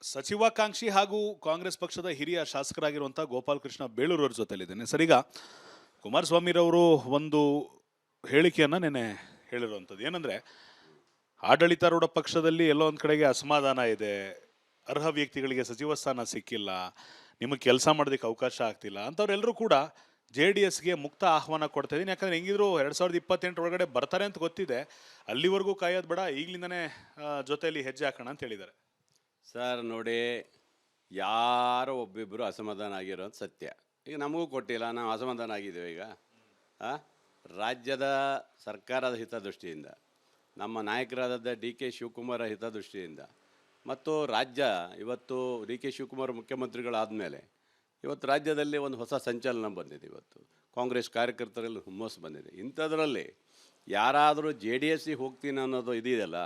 ಸಚಿವಾಕಾಂಕ್ಷಿ ಹಾಗೂ ಕಾಂಗ್ರೆಸ್ ಪಕ್ಷದ ಹಿರಿಯ ಶಾಸಕರಾಗಿರುವಂತಹ ಗೋಪಾಲಕೃಷ್ಣ ಬೇಳೂರು ಅವ್ರ ಜೊತೆಲಿದ್ದೇನೆ ಸರ್. ಈಗ ಕುಮಾರಸ್ವಾಮಿರವರು ಒಂದು ಹೇಳಿಕೆಯನ್ನ ನೆನೆ ಹೇಳಿರುವಂಥದ್ದು ಏನಂದ್ರೆ, ಆಡಳಿತಾರೂಢ ಪಕ್ಷದಲ್ಲಿ ಎಲ್ಲೋ ಒಂದ್ ಕಡೆಗೆ ಅಸಮಾಧಾನ ಇದೆ, ಅರ್ಹ ವ್ಯಕ್ತಿಗಳಿಗೆ ಸಚಿವ ಸ್ಥಾನ ಸಿಕ್ಕಿಲ್ಲ, ನಿಮಗೆ ಕೆಲಸ ಮಾಡೋದಕ್ಕೆ ಅವಕಾಶ ಆಗ್ತಿಲ್ಲ ಅಂತವ್ರೆಲ್ಲರೂ ಕೂಡ JDSಗೆ ಮುಕ್ತ ಆಹ್ವಾನ ಕೊಡ್ತಾ ಇದೀನಿ. ಯಾಕಂದ್ರೆ ಹೆಂಗಿದ್ರು 2028 ಒಳಗಡೆ ಬರ್ತಾರೆ ಅಂತ ಗೊತ್ತಿದೆ, ಅಲ್ಲಿವರೆಗೂ ಕಾಯೋದು ಬೇಡ, ಈಗ್ಲಿಂದಾನೇ ಜೊತೆಯಲ್ಲಿ ಹೆಜ್ಜೆ ಹಾಕೋಣ ಅಂತ ಹೇಳಿದ್ದಾರೆ. ಸರ್ ನೋಡಿ, ಯಾರೋ ಒಬ್ಬಿಬ್ಬರು ಅಸಮಾಧಾನ ಆಗಿರೋದು ಸತ್ಯ. ಈಗ ನಮಗೂ ಕೊಟ್ಟಿಲ್ಲ, ನಾವು ಅಸಮಾಧಾನ ಆಗಿದ್ದೇವೆ. ಈಗ ರಾಜ್ಯದ ಸರ್ಕಾರದ ಹಿತದೃಷ್ಟಿಯಿಂದ, ನಮ್ಮ ನಾಯಕರಾದ DK ಶಿವಕುಮಾರ ಹಿತದೃಷ್ಟಿಯಿಂದ ಮತ್ತು ರಾಜ್ಯ ಇವತ್ತು DK ಶಿವಕುಮಾರ್ ಮುಖ್ಯಮಂತ್ರಿಗಳಾದ ಮೇಲೆ ಇವತ್ತು ರಾಜ್ಯದಲ್ಲಿ ಒಂದು ಹೊಸ ಸಂಚಲನ ಬಂದಿದೆ. ಇವತ್ತು ಕಾಂಗ್ರೆಸ್ ಕಾರ್ಯಕರ್ತರಲ್ಲಿ ಹುಮ್ಮಸ್ಸು ಬಂದಿದೆ. ಇಂಥದ್ರಲ್ಲಿ ಯಾರಾದರೂ JDSಗೆ ಹೋಗ್ತೀನಿ ಅನ್ನೋದು ಇದೆಯಲ್ಲ,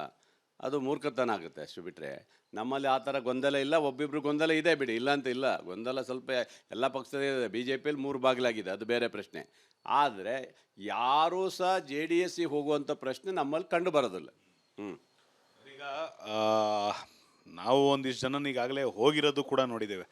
ಅದು ಮೂರ್ಖತನ ಆಗುತ್ತೆ. ಅಷ್ಟು ಬಿಟ್ಟರೆ ನಮ್ಮಲ್ಲಿ ಆ ಥರ ಗೊಂದಲ ಇಲ್ಲ. ಒಬ್ಬಿಬ್ರು ಗೊಂದಲ ಇದೆ ಬಿಡಿ, ಇಲ್ಲ ಅಂತ ಇಲ್ಲ. ಗೊಂದಲ ಸ್ವಲ್ಪ ಎಲ್ಲ ಪಕ್ಷದ ಇದೆ. BJPಯಲ್ಲಿ 3 ಬಾಗಿಲಾಗಿದೆ, ಅದು ಬೇರೆ ಪ್ರಶ್ನೆ. ಆದರೆ ಯಾರೂ ಸಹ JDSಗೆ ಹೋಗುವಂಥ ಪ್ರಶ್ನೆ ನಮ್ಮಲ್ಲಿ ಕಂಡು ಬರೋದಿಲ್ಲ. ಈಗ ನಾವು ಒಂದಿಷ್ಟು ಜನ ಈಗಾಗಲೇ ಹೋಗಿರೋದು ಕೂಡ ನೋಡಿದ್ದೇವೆ.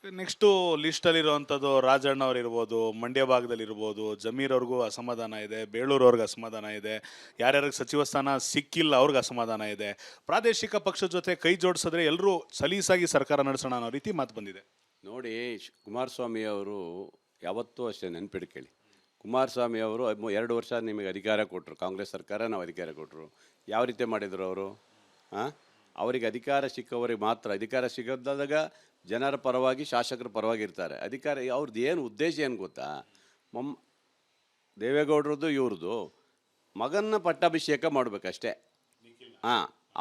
ನೆಕ್ಸ್ಟು ಲಿಸ್ಟಲ್ಲಿರುವಂಥದ್ದು ರಾಜಣ್ಣ ಅವ್ರು ಇರ್ಬೋದು, ಮಂಡ್ಯ ಭಾಗದಲ್ಲಿ ಇರ್ಬೋದು, ಜಮೀರ್ ಅವ್ರಿಗೂ ಅಸಮಾಧಾನ ಇದೆ, ಬೇಳೂರು ಅವ್ರಿಗೆ ಅಸಮಾಧಾನ ಇದೆ, ಯಾರ್ಯಾರಿಗೆ ಸಚಿವ ಸ್ಥಾನ ಸಿಕ್ಕಿಲ್ಲ ಅವ್ರಿಗೆ ಅಸಮಾಧಾನ ಇದೆ. ಪ್ರಾದೇಶಿಕ ಪಕ್ಷದ ಜೊತೆ ಕೈ ಜೋಡಿಸಿದ್ರೆ ಎಲ್ಲರೂ ಸಲೀಸಾಗಿ ಸರ್ಕಾರ ನಡೆಸೋಣ ಅನ್ನೋ ರೀತಿ ಮಾತು ಬಂದಿದೆ. ನೋಡಿ, ಕುಮಾರಸ್ವಾಮಿ ಅವರು ಯಾವತ್ತೂ ಅಷ್ಟೇ ನೆನ್ಪಿಡ್ಕೊಳ್ಳಿ. ಕುಮಾರಸ್ವಾಮಿ ಅವರು 2 ವರ್ಷ ನಿಮಗೆ ಅಧಿಕಾರ ಕೊಟ್ಟರು, ಕಾಂಗ್ರೆಸ್ ಸರ್ಕಾರ ನಾವು ಅಧಿಕಾರ ಕೊಟ್ಟರು. ಯಾವ ರೀತಿ ಮಾಡಿದರು ಅವರು? ಅವರಿಗೆ ಅಧಿಕಾರ ಸಿಕ್ಕವರಿಗೆ ಮಾತ್ರ. ಅಧಿಕಾರ ಸಿಗದಾಗ ಜನರ ಪರವಾಗಿ, ಶಾಸಕರ ಪರವಾಗಿ ಇರ್ತಾರೆ. ಅಧಿಕಾರ ಅವ್ರದ್ದು ಏನು ಉದ್ದೇಶ ಏನು ಗೊತ್ತಾ? ದೇವೇಗೌಡರದ್ದು ಇವ್ರದ್ದು ಮಗನ ಪಟ್ಟಾಭಿಷೇಕ ಮಾಡಬೇಕಷ್ಟೇ.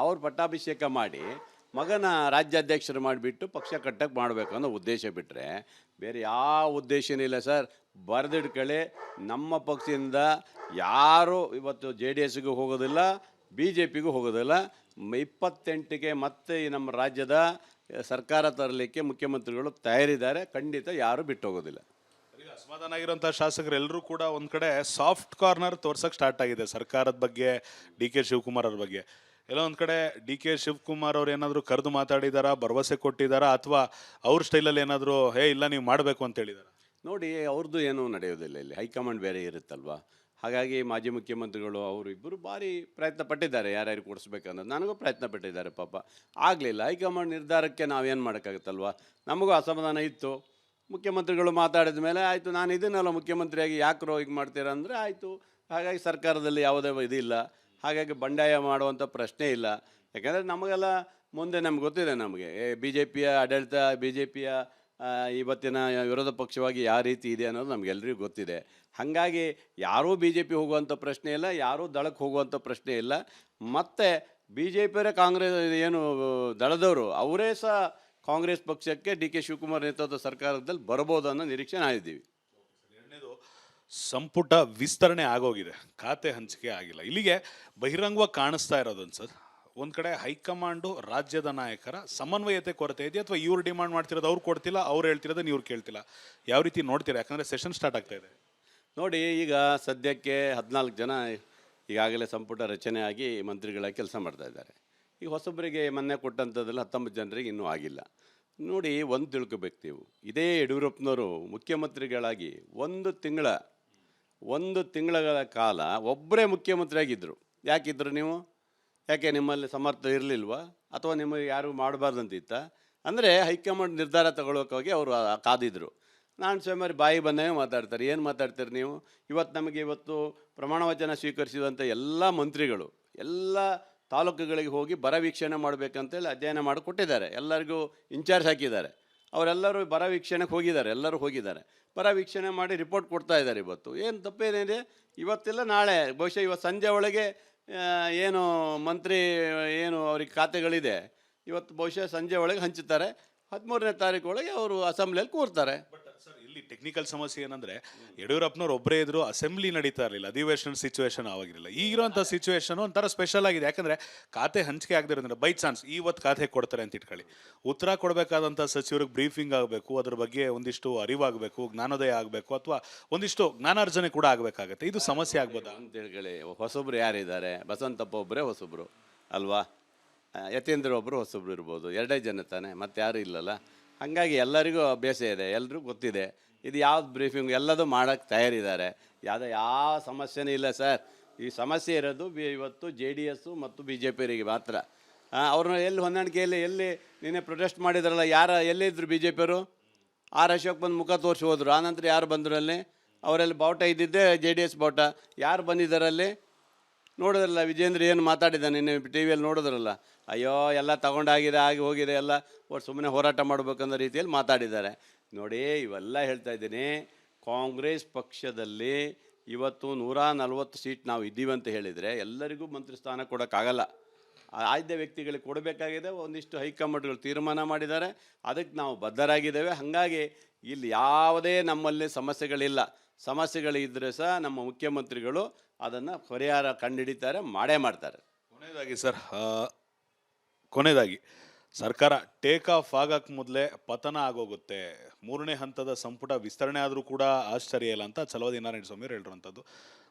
ಅವ್ರ ಪಟ್ಟಾಭಿಷೇಕ ಮಾಡಿ ಮಗನ ರಾಜ್ಯಾಧ್ಯಕ್ಷರು ಮಾಡಿಬಿಟ್ಟು ಪಕ್ಷ ಕಟ್ಟಕ್ಕೆ ಮಾಡಬೇಕು ಅನ್ನೋ ಉದ್ದೇಶ ಬಿಟ್ಟರೆ ಬೇರೆ ಯಾವ ಉದ್ದೇಶನೂ ಇಲ್ಲ ಸರ್. ಬರೆದಿಡ್ಕೊಳ್ಳಿ, ನಮ್ಮ ಪಕ್ಷದಿಂದ ಯಾರು ಇವತ್ತು JDSಗೂ ಹೋಗೋದಿಲ್ಲ, BJPಗೂ ಹೋಗೋದಿಲ್ಲ. 28ಕ್ಕೆ ಮತ್ತೆ ಈ ನಮ್ಮ ರಾಜ್ಯದ ಸರ್ಕಾರ ತರಲಿಕ್ಕೆ ಮುಖ್ಯಮಂತ್ರಿಗಳು ತಯಾರಿದ್ದಾರೆ. ಖಂಡಿತ ಯಾರು ಬಿಟ್ಟು ಹೋಗೋದಿಲ್ಲ. ಅಸಮಾಧಾನ ಆಗಿರುವಂತಹ ಶಾಸಕರು ಎಲ್ಲರೂ ಕೂಡ ಒಂದ್ ಕಡೆ ಸಾಫ್ಟ್ ಕಾರ್ನರ್ ತೋರ್ಸಕ್ ಸ್ಟಾರ್ಟ್ ಆಗಿದೆ ಸರ್ಕಾರದ ಬಗ್ಗೆ, DK ಶಿವಕುಮಾರ್ ಅವ್ರ ಬಗ್ಗೆ. ಎಲ್ಲೋ ಒಂದ್ ಕಡೆ DK ಶಿವಕುಮಾರ್ ಅವ್ರು ಏನಾದ್ರು ಕರೆದು ಮಾತಾಡಿದಾರಾ, ಭರವಸೆ ಕೊಟ್ಟಿದ್ದಾರಾ, ಅಥವಾ ಅವ್ರ ಸ್ಟೈಲಲ್ಲಿ ಏನಾದ್ರು ಇಲ್ಲ ನೀವು ಮಾಡಬೇಕು ಅಂತ ಹೇಳಿದಾರ? ನೋಡಿ, ಅವ್ರದ್ದು ಏನೂ ನಡೆಯೋದಿಲ್ಲ. ಇಲ್ಲಿ ಹೈಕಮಾಂಡ್ ಬೇರೆ ಇರುತ್ತಲ್ವ. ಹಾಗಾಗಿ ಮಾಜಿ ಮುಖ್ಯಮಂತ್ರಿಗಳು ಅವರು ಇಬ್ಬರು ಭಾರಿ ಪ್ರಯತ್ನ ಪಟ್ಟಿದ್ದಾರೆ ಯಾರ್ಯಾರು ಕೊಡಿಸ್ಬೇಕನ್ನೋದು. ನನಗೂ ಪ್ರಯತ್ನ ಪಟ್ಟಿದ್ದಾರೆ, ಪಾಪ ಆಗಲಿಲ್ಲ. ಹೈಕಮಾಂಡ್ ನಿರ್ಧಾರಕ್ಕೆ ನಾವೇನು ಮಾಡೋಕ್ಕಾಗುತ್ತಲ್ವ. ನಮಗೂ ಅಸಮಾಧಾನ ಇತ್ತು. ಮುಖ್ಯಮಂತ್ರಿಗಳು ಮಾತಾಡಿದ ಮೇಲೆ ಆಯಿತು, ನಾನು ಇದನ್ನೆಲ್ಲ ಮುಖ್ಯಮಂತ್ರಿಯಾಗಿ ಯಾಕ್ರೋ ಈಗ ಮಾಡ್ತೀರಾ ಅಂದರೆ ಆಯಿತು. ಹಾಗಾಗಿ ಸರ್ಕಾರದಲ್ಲಿ ಯಾವುದೇ ಇದಿಲ್ಲ, ಹಾಗಾಗಿ ಬಂಡಾಯ ಮಾಡುವಂಥ ಪ್ರಶ್ನೆ ಇಲ್ಲ. ಯಾಕೆಂದರೆ ನಮಗೆಲ್ಲ ಮುಂದೆ ನಮ್ಗೆ ಗೊತ್ತಿದೆ, ನಮಗೆ BJPಯ ಆಡಳಿತ, BJPಯ ಇವತ್ತಿನ ವಿರೋಧ ಪಕ್ಷವಾಗಿ ಯಾವ ರೀತಿ ಇದೆ ಅನ್ನೋದು ನಮಗೆಲ್ಲರಿಗೂ ಗೊತ್ತಿದೆ. ಹಾಗಾಗಿ ಯಾರೂ BJP ಹೋಗುವಂಥ ಪ್ರಶ್ನೆ ಇಲ್ಲ, ಯಾರೂ ದಳಕ್ಕೆ ಹೋಗುವಂಥ ಪ್ರಶ್ನೆ ಇಲ್ಲ. ಮತ್ತು BJPಯವರೇ ಕಾಂಗ್ರೆಸ್ ಏನು ದಳದವರು ಅವರೇ ಸಹ ಕಾಂಗ್ರೆಸ್ ಪಕ್ಷಕ್ಕೆ DK ಶಿವಕುಮಾರ್ ನೇತೃತ್ವದ ಸರ್ಕಾರದಲ್ಲಿ ಬರ್ಬೋದು ಅನ್ನೋ ನಿರೀಕ್ಷೆ ನಾವಿದ್ದೀವಿ. ಎರಡನೇದು, ಸಂಪುಟ ವಿಸ್ತರಣೆ ಆಗೋಗಿದೆ, ಖಾತೆ ಹಂಚಿಕೆ ಆಗಿಲ್ಲ. ಇಲ್ಲಿಗೆ ಬಹಿರಂಗವಾಗಿ ಕಾಣಿಸ್ತಾ ಇರೋದು ಸರ್, ಒಂದ್ ಕಡೆ ಹೈಕಮಾಂಡು ರಾಜ್ಯದ ನಾಯಕರ ಸಮನ್ವಯತೆ ಕೊರತೆ ಇದೆಯಾ, ಅಥವಾ ಇವ್ರು ಡಿಮಾಂಡ್ ಮಾಡ್ತಿರೋದು ಅವ್ರು ಕೊಡ್ತಿಲ್ಲ, ಅವ್ರು ಹೇಳ್ತಿರೋದನ್ನ ಇವ್ರು ಕೇಳ್ತಿಲ್ಲ? ಯಾವ ರೀತಿ ನೋಡ್ತೀರಾ? ಯಾಕಂದ್ರೆ ಸೆಷನ್ ಸ್ಟಾರ್ಟ್ ಆಗ್ತಾ ಇದೆ. ನೋಡಿ, ಈಗ ಸದ್ಯಕ್ಕೆ 14 ಜನ ಈಗಾಗಲೇ ಸಂಪುಟ ರಚನೆ ಆಗಿ ಮಂತ್ರಿಗಳಾಗಿ ಕೆಲಸ ಮಾಡ್ತಾ ಇದ್ದಾರೆ. ಈಗ ಹೊಸಬರಿಗೆ ಮೊನ್ನೆ ಕೊಟ್ಟಂಥದ್ರಲ್ಲಿ 19 ಜನರಿಗೆ ಇನ್ನೂ ಆಗಿಲ್ಲ. ನೋಡಿ, ಒಂದು ತಿಳ್ಕೊಬೇಕು ನೀವು, ಇದೇ ಯಡಿಯೂರಪ್ಪನವರು ಮುಖ್ಯಮಂತ್ರಿಗಳಾಗಿ 1 ತಿಂಗಳ ಕಾಲ ಒಬ್ಬರೇ ಮುಖ್ಯಮಂತ್ರಿ ಆಗಿದ್ದರು. ಯಾಕಿದ್ರು ನೀವು? ಯಾಕೆ ನಿಮ್ಮಲ್ಲಿ ಸಮರ್ಥ ಇರಲಿಲ್ವಾ, ಅಥವಾ ನಿಮಗೆ ಯಾರು ಮಾಡಬಾರ್ದಂತಿತ್ತ? ಅಂದರೆ ಹೈಕಮಾಂಡ್ ನಿರ್ಧಾರ ತಗೊಳ್ಳೋಕ್ಕಾಗಿ ಅವರು ಕಾದಿದ್ರು. ನಾನು ಸ್ವಾಮಿ ಬಾಯಿ ಬಂದಂಗೆ ಮಾತಾಡ್ತಾರೆ. ಏನು ಮಾತಾಡ್ತೀರಿ ನೀವು? ಇವತ್ತು ಪ್ರಮಾಣ ವಚನ ಸ್ವೀಕರಿಸಿದಂಥ ಎಲ್ಲ ಮಂತ್ರಿಗಳು ಎಲ್ಲ ತಾಲೂಕುಗಳಿಗೆ ಹೋಗಿ ಬರ ವೀಕ್ಷಣೆ ಮಾಡಬೇಕಂತೇಳಿ ಅಧ್ಯಯನ ಮಾಡಿಕೊಟ್ಟಿದ್ದಾರೆ. ಎಲ್ಲರಿಗೂ ಇನ್ಚಾರ್ಜ್ ಹಾಕಿದ್ದಾರೆ. ಅವರೆಲ್ಲರೂ ಬರ ವೀಕ್ಷಣೆಗೆ ಹೋಗಿದ್ದಾರೆ, ಎಲ್ಲರೂ ಹೋಗಿದ್ದಾರೆ. ಬರ ವೀಕ್ಷಣೆ ಮಾಡಿ ರಿಪೋರ್ಟ್ ಕೊಡ್ತಾ ಇದ್ದಾರೆ. ಇವತ್ತು ಏನು ತಪ್ಪೇನಿದೆ? ಇವತ್ತಿಲ್ಲ ನಾಳೆ, ಬಹುಶಃ ಇವತ್ತು ಸಂಜೆ ಒಳಗೆ ಏನು ಮಂತ್ರಿ ಏನು ಅವ್ರಿಗೆ ಖಾತೆಗಳಿದೆ, ಇವತ್ತು ಬಹುಶಃ ಸಂಜೆ ಒಳಗೆ ಹಂಚುತ್ತಾರೆ. 13ನೇ ತಾರೀಕು ಒಳಗೆ ಅವರು ಅಸೆಂಬ್ಲಿಯಲ್ಲಿ ಕೂರ್ತಾರೆ. ಸರ್, ಇಲ್ಲಿ ಟೆಕ್ನಿಕಲ್ ಸಮಸ್ಯೆ ಏನಂದ್ರೆ, ಯಡಿಯೂರಪ್ಪನವ್ರು ಒಬ್ಬರೇ ಇದ್ರು, ಅಸೆಂಬ್ಲಿ ನಡೀತಾ ಇರಲಿಲ್ಲ, ಅಧಿವೇಶನ ಸಿಚುವೇಶನ್ ಆಗಿರಲಿಲ್ಲ. ಈಗಿರುವಂಥ ಸಿಚುವೇಶನ್ ಒಂಥರ ಸ್ಪೆಷಲ್ ಆಗಿದೆ. ಯಾಕಂದ್ರೆ ಖಾತೆ ಹಂಚಿಕೆ ಆಗದಿರೋದ್ರಿಂದ ಬೈ ಚಾನ್ಸ್ ಇವತ್ತು ಖಾತೆ ಕೊಡ್ತಾರೆ ಅಂತ ಇಟ್ಕೊಳ್ಳಿ, ಉತ್ತರ ಕೊಡಬೇಕಾದಂಥ ಸಚಿವರಿಗೆ ಬ್ರೀಫಿಂಗ್ ಆಗಬೇಕು, ಅದ್ರ ಬಗ್ಗೆ ಒಂದಿಷ್ಟು ಅರಿವಾಗಬೇಕು, ಜ್ಞಾನೋದಯ ಆಗಬೇಕು, ಅಥವಾ ಒಂದಿಷ್ಟು ಜ್ಞಾನಾರ್ಜನೆ ಕೂಡ ಆಗಬೇಕಾಗತ್ತೆ. ಇದು ಸಮಸ್ಯೆ ಆಗ್ಬೋದಾ ಅಂತ ಹೇಳಿ? ಹೊಸಬ್ರು ಯಾರಿದ್ದಾರೆ? ಬಸವಂತಪ್ಪ ಒಬ್ಬರೇ ಹೊಸಬ್ರು ಅಲ್ವಾ? ಯತೀಂದ್ರ ಒಬ್ಬರು ಹೊಸೊಬ್ರು ಇರ್ಬೋದು, ಎರಡೇ ಜನ ತಾನೆ, ಮತ್ತೆ ಯಾರೂ ಇಲ್ಲಲ್ಲ. ಹಾಗಾಗಿ ಎಲ್ಲರಿಗೂ ಅಭ್ಯಾಸ ಇದೆ, ಎಲ್ರಿಗೂ ಗೊತ್ತಿದೆ ಇದು ಯಾವ್ದು ಬ್ರೀಫಿಂಗ್, ಎಲ್ಲದೂ ಮಾಡೋಕ್ಕೆ ತಯಾರಿದ್ದಾರೆ. ಯಾವ ಸಮಸ್ಯೆನೂ ಇಲ್ಲ ಸರ್. ಈ ಸಮಸ್ಯೆ ಇರೋದು ಇವತ್ತು JDS ಮತ್ತು BJPಯವರಿಗೆ ಮಾತ್ರ. ಅವ್ರನ್ನ ಎಲ್ಲಿ ಹೊಂದಾಣಿಕೆಯಲ್ಲಿ ಎಲ್ಲಿ ನಿನ್ನೆ ಪ್ರೊಟೆಸ್ಟ್ ಮಾಡಿದ್ರಲ್ಲ, ಎಲ್ಲಿದ್ದರು BJPಯವರು? ಅಶೋಕ್ ಬಂದು ಮುಖ ತೋರಿಸಿ ಹೋದರು. ಆನಂತರ ಯಾರು ಬಂದರು ಅಲ್ಲಿ? ಅವರಲ್ಲಿ ಬಾವುಟ ಇದ್ದಿದ್ದೆ JDS ಬಾವುಟ. ಯಾರು ಬಂದಿದ್ದಾರಲ್ಲಿ ನೋಡಿದ್ರಲ್ಲ? ವಿಜೇಂದ್ರ ಏನು ಮಾತಾಡಿದ್ದಾನೆ ನಿನ್ನೆ TV ಯಲ್ಲಿ ನೋಡಿದ್ರಲ್ಲ? ಅಯ್ಯೋ ಎಲ್ಲ ತಗೊಂಡಾಗಿದೆ, ಆಗಿ ಹೋಗಿದೆ, ಎಲ್ಲ ಒಟ್ಟು ಸುಮ್ಮನೆ ಹೋರಾಟ ಮಾಡಬೇಕನ್ನೋ ರೀತಿಯಲ್ಲಿ ಮಾತಾಡಿದ್ದಾರೆ. ನೋಡಿ, ಇವೆಲ್ಲ ಹೇಳ್ತಾ ಇದ್ದೀನಿ. ಕಾಂಗ್ರೆಸ್ ಪಕ್ಷದಲ್ಲಿ ಇವತ್ತು 140 ಸೀಟ್ ನಾವು ಇದ್ದೀವಿ ಅಂತ ಹೇಳಿದರೆ ಎಲ್ಲರಿಗೂ ಮಂತ್ರಿ ಸ್ಥಾನ ಕೊಡೋಕ್ಕಾಗಲ್ಲ. ಆಯ್ದ ವ್ಯಕ್ತಿಗಳಿಗೆ ಕೊಡಬೇಕಾಗಿದೆ. ಒಂದಿಷ್ಟು ಹೈಕಮಾಂಡ್ಗಳು ತೀರ್ಮಾನ ಮಾಡಿದ್ದಾರೆ, ಅದಕ್ಕೆ ನಾವು ಬದ್ಧರಾಗಿದ್ದೇವೆ. ಹಾಗಾಗಿ ಇಲ್ಲಿ ಯಾವುದೇ ನಮ್ಮಲ್ಲಿ ಸಮಸ್ಯೆಗಳಿಲ್ಲ. ಸಮಸ್ಯೆಗಳಿದ್ದರೆ ಸಹ ನಮ್ಮ ಮುಖ್ಯಮಂತ್ರಿಗಳು ಅದನ್ನು ಪರಿಹಾರ ಕಂಡುಹಿಡಿತಾರೆ, ಮಾಡೇ ಮಾಡ್ತಾರೆ. ಕೊನೆಯದಾಗಿ ಸರ್, ಕೊನೆಯದಾಗಿ ಸರ್ಕಾರ ಟೇಕ್ ಆಫ್ ಆಗಕ್ಕೆ ಮೊದಲೇ ಪತನ ಆಗೋಗುತ್ತೆ, 3ನೇ ಹಂತದ ಸಂಪುಟ ವಿಸ್ತರಣೆ ಆದರೂ ಕೂಡ ಆಶ್ಚರ್ಯ ಇಲ್ಲ ಅಂತ ಛಲವಾದಿ ನಾರಾಯಣ ಸ್ವಾಮಿ ಹೇಳಿರುವಂಥದ್ದು.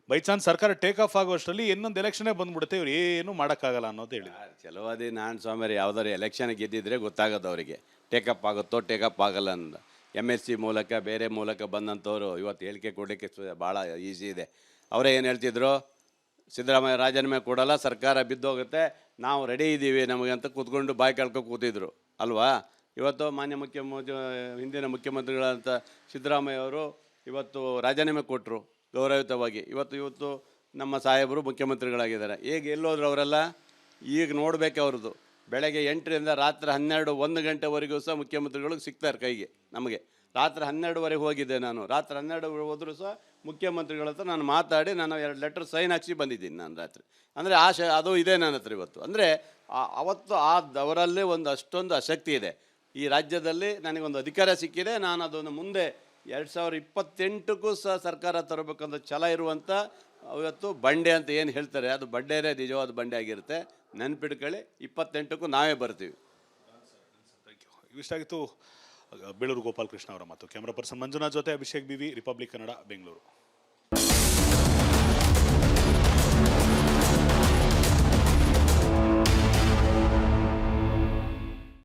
ಬೈ ಚಾನ್ಸ್ ಸರ್ಕಾರ ಟೇಕ್ ಆಫ್ ಆಗೋಷ್ಟರಲ್ಲಿ ಇನ್ನೊಂದು ಎಲೆಕ್ಷನೇ ಬಂದ್ಬಿಡುತ್ತೆ, ಇವ್ರು ಏನು ಮಾಡೋಕ್ಕಾಗಲ್ಲ ಅನ್ನೋದು ಹೇಳಿ. ಛಲವಾದಿ ನಾರಾಯಣ ಸ್ವಾಮಿ ಯಾವ್ದಾದ್ರು ಎಲೆಕ್ಷನ್ ಗೆದ್ದಿದ್ರೆ ಗೊತ್ತಾಗೋದು ಅವರಿಗೆ ಟೇಕಪ್ ಆಗುತ್ತೋ ಟೇಕಪ್ ಆಗಲ್ಲ ಅಂತ. MSc ಮೂಲಕ ಬೇರೆ ಮೂಲಕ ಬಂದಂಥವ್ರು ಇವತ್ತು ಹೇಳಿಕೆ ಕೊಡಲಿಕ್ಕೆ ಭಾಳ ಈಸಿ ಇದೆ. ಅವರೇ ಏನು ಹೇಳ್ತಿದ್ರು? ಸಿದ್ದರಾಮಯ್ಯ ರಾಜೀನಾಮೆ ಕೊಡಲ್ಲ, ಸರ್ಕಾರ ಬಿದ್ದೋಗುತ್ತೆ, ನಾವು ರೆಡಿ ಇದ್ದೀವಿ ನಮಗೆ ಅಂತ ಕೂತ್ಕೊಂಡು ಬಾಯಿ ಕಳ್ಕೊ ಕೂತಿದ್ರು ಅಲ್ವಾ? ಇವತ್ತು ಮಾನ್ಯ ಹಿಂದಿನ ಮುಖ್ಯಮಂತ್ರಿಗಳಂತ ಸಿದ್ದರಾಮಯ್ಯ ಅವರು ಇವತ್ತು ರಾಜೀನಾಮೆ ಕೊಟ್ಟರು ಗೌರವಯುತವಾಗಿ. ಇವತ್ತು ನಮ್ಮ ಸಾಹೇಬರು ಮುಖ್ಯಮಂತ್ರಿಗಳಾಗಿದ್ದಾರೆ. ಹೇಗೆ ಎಲ್ಲೋದ್ರು ಅವರೆಲ್ಲ? ಈಗ ನೋಡಬೇಕು ಅವ್ರದ್ದು. ಬೆಳಗ್ಗೆ 8ರಿಂದ ರಾತ್ರಿ 12, 1 ಗಂಟೆವರೆಗೂ ಸಹ ಮುಖ್ಯಮಂತ್ರಿಗಳಿಗೆ ಸಿಗ್ತಾರೆ ಕೈಗೆ. ನಮಗೆ ರಾತ್ರಿ 12ವರೆಗೆ ಹೋಗಿದ್ದೆ ನಾನು. ರಾತ್ರಿ 12 ಹೋದರೂ ಸಹ ಮುಖ್ಯಮಂತ್ರಿಗಳ ಹತ್ರ ನಾನು ಮಾತಾಡಿ ನಾನು 2 ಲೆಟರ್ ಸೈನ್ ಹಾಕ್ಸಿ ಬಂದಿದ್ದೀನಿ ನಾನು ರಾತ್ರಿ. ಅಂದರೆ ಅದು ಇದೆ ನನ್ನ ಹತ್ರ ಇವತ್ತು. ಅಂದರೆ ಅವತ್ತು ಅವರಲ್ಲೇ ಅಷ್ಟೊಂದು ಆಸಕ್ತಿ ಇದೆ. ಈ ರಾಜ್ಯದಲ್ಲಿ ನನಗೊಂದು ಅಧಿಕಾರ ಸಿಕ್ಕಿದೆ, ನಾನು ಅದನ್ನು ಮುಂದೆ 2028ಕ್ಕೂ ಸಹ ಸರ್ಕಾರ ತರಬೇಕಂತ ಛಲ ಇರುವಂಥ ಇವತ್ತು ಬಂಡೆ ಅಂತ ಏನು ಹೇಳ್ತಾರೆ, ಅದು ಬಂಡೆನೇ ನಿಜವಾದ ಬಂಡೆ ಆಗಿರುತ್ತೆ. ನೆನ್ಪಿಡ್ಕೊಳ್ಳಿ, 28ಕ್ಕೂ ನಾವೇ ಬರ್ತೀವಿ. Thank you. ಇವಿಷ್ಟಾಗಿತ್ತು ಬೇಳೂರು ಗೋಪಾಲಕೃಷ್ಣ ಅವರ ಮಾತು. ಕ್ಯಾಮ್ರಾ ಪರ್ಸನ್ ಮಂಜುನಾಥ್ ಜೊತೆ ಅಭಿಷೇಕ್ BV, ರಿಪಬ್ಲಿಕ್ ಕನ್ನಡ, ಬೆಂಗಳೂರು.